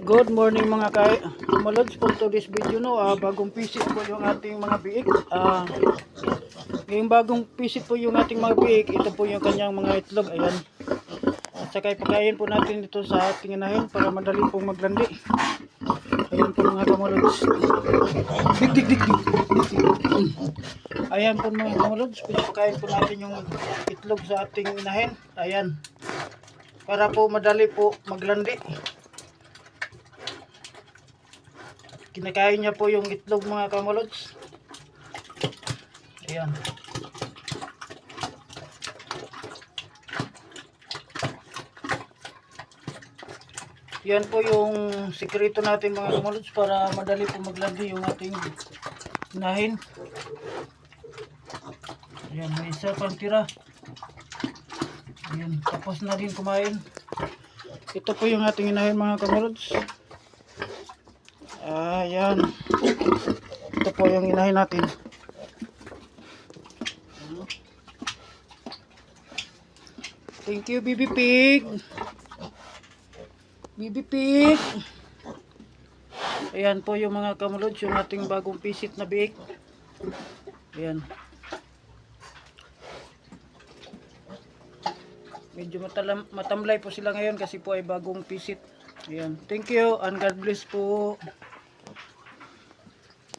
Good morning mga kamalods. For today's video bagong visit po yung ating mga biik. Yung bagong visit po yung ating mga biik, ito po yung kanyang mga itlog. Ayan. At saka ipakain po natin ito sa ating inahin para madali pong maglandi. Ayan po mga kamalods. Dik. Ayan po mga kamalods. Ipakain po natin yung itlog sa ating inahin. Ayan. Para po madali po maglandi. Kinakain niya po yung itlog mga kamalods. Ayan. Yan po yung sikreto natin mga kamalods para madali po maglandi yung ating inahin. Ayan, may isa pang tira. Ayan, tapos na din kumain. Ito po yung ating inahin mga kamalods. Ayan. Ito po yung inahin natin. Thank you, Bibi Pig. Bibi Pig. Ayan po yung mga kamalods, yung ating bagong visit na biik. Ayan. Medyo matamlay po sila ngayon kasi po ay bagong visit. Ayan. Thank you and God bless po.